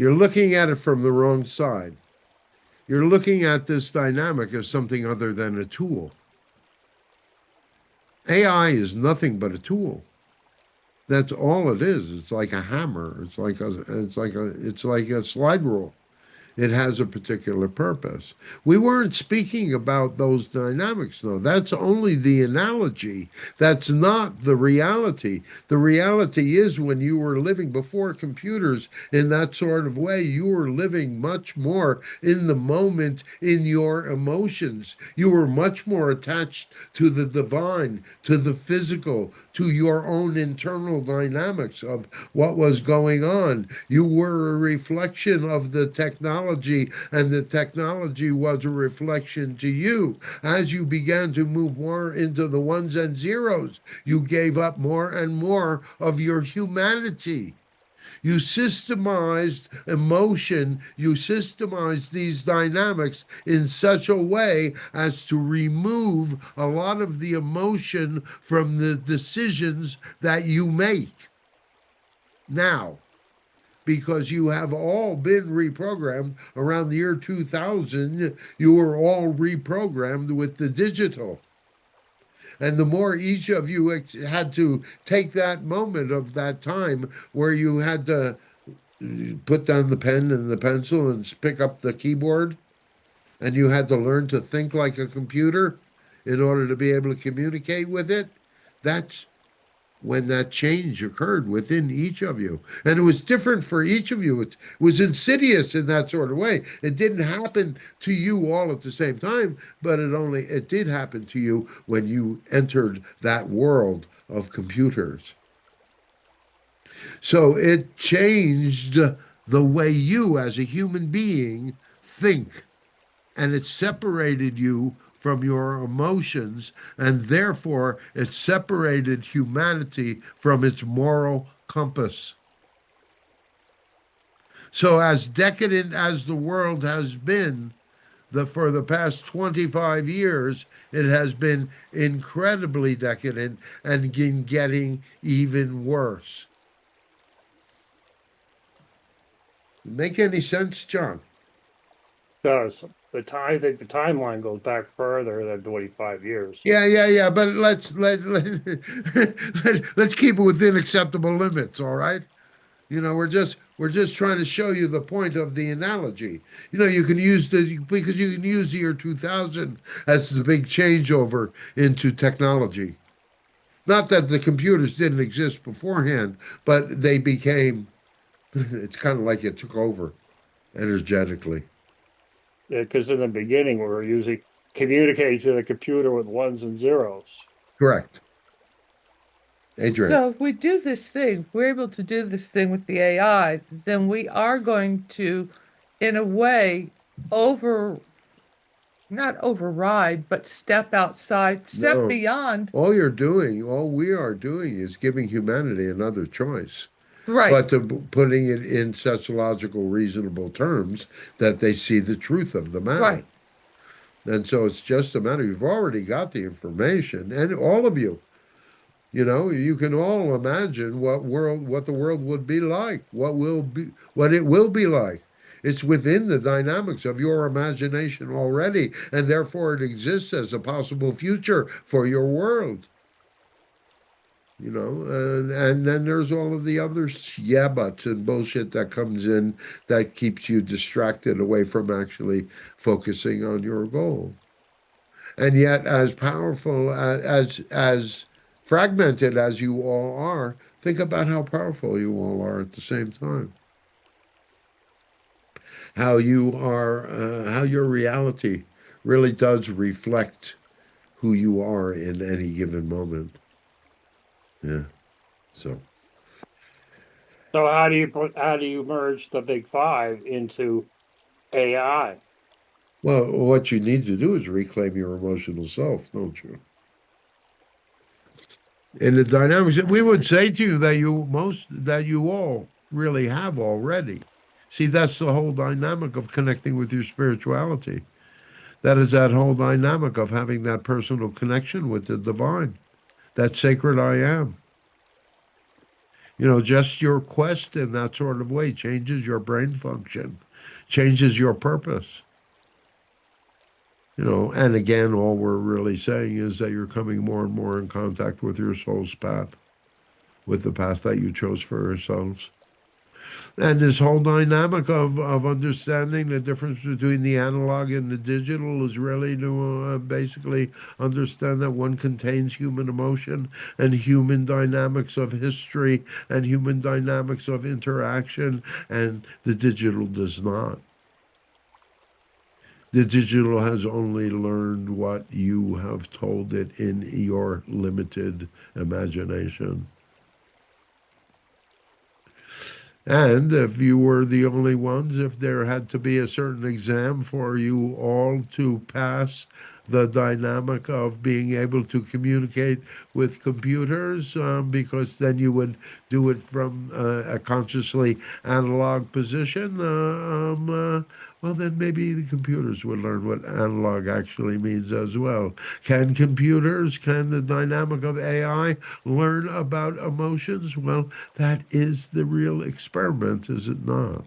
You're looking at it from the wrong side. You're looking at this dynamic as something other than a tool. AI is nothing but a tool. That's all it is. It's like a hammer. It's like a slide rule. It has a particular purpose. We weren't speaking about those dynamics, though. That's only the analogy. That's not the reality. The reality is when you were living before computers in that sort of way, you were living much more in the moment in your emotions. You were much more attached to the divine, to the physical, to your own internal dynamics of what was going on. You were a reflection of the technology, and the technology was a reflection to you. As you began to move more into the ones and zeros, you gave up more and more of your humanity. You systemized emotion, you systemized these dynamics in such a way as to remove a lot of the emotion from the decisions that you make now, because you have all been reprogrammed around the year 2000. You were all reprogrammed with the digital. And the more each of you had to take that moment of that time where you had to put down the pen and the pencil and pick up the keyboard, and you had to learn to think like a computer in order to be able to communicate with it, that's when that change occurred within each of you. And it was different for each of you. It was insidious in that sort of way. It didn't happen to you all at the same time, but it did happen to you when you entered that world of computers. So it changed the way you as a human being think, and it separated you from your emotions, and therefore it separated humanity from its moral compass. So, as decadent as the world has been, for the past 25 years, it has been incredibly decadent and getting even worse. Make any sense, John? Does I think the timeline goes back further than 25 years. Yeah. But let's keep it within acceptable limits. All right. We're just trying to show you the point of the analogy. You can use because you can use the year 2000 as the big changeover into technology. Not that the computers didn't exist beforehand, but they became. It's kind of like it took over energetically. Because in the beginning, we were using communicating to the computer with ones and zeros. Correct, Adrian. So if we do this thing, we're able to do this thing with the AI, then we are going to, in a way, over not override, but step outside, step No, beyond. all we are doing is giving humanity another choice, Right, but putting it in such logical, reasonable terms that they see the truth of the matter. right. And so it's just a matter, you've already got the information, and all of you, you can all imagine what the world would be like, what it will be like. It's within the dynamics of your imagination already, and therefore it exists as a possible future for your world. And then there's all of the other yeah buts and bullshit that comes in that keeps you distracted away from actually focusing on your goal. And yet, as powerful as fragmented as you all are, think about how powerful you all are at the same time. How your reality really does reflect who you are in any given moment. Yeah. So, So how do you merge the big five into AI? well, what you need to do is reclaim your emotional self, don't you? In the dynamics, we would say to you that you all really have already. See, that's the whole dynamic of connecting with your spirituality. That is that whole dynamic of having that personal connection with the divine, that sacred I am. Just your quest in that sort of way changes your brain function, changes your purpose. And again, all we're really saying is that you're coming more and more in contact with your soul's path, with the path that you chose for yourselves. And this whole dynamic of understanding the difference between the analog and the digital is really to basically understand that one contains human emotion and human dynamics of history and human dynamics of interaction, and the digital does not. The digital has only learned what you have told it in your limited imagination. And if you were the only ones, if there had to be a certain exam for you all to pass the dynamic of being able to communicate with computers, because then you would do it from a consciously analog position, well, then maybe the computers would learn what analog actually means as well. Can the dynamic of AI learn about emotions? Well, that is the real experiment, is it not?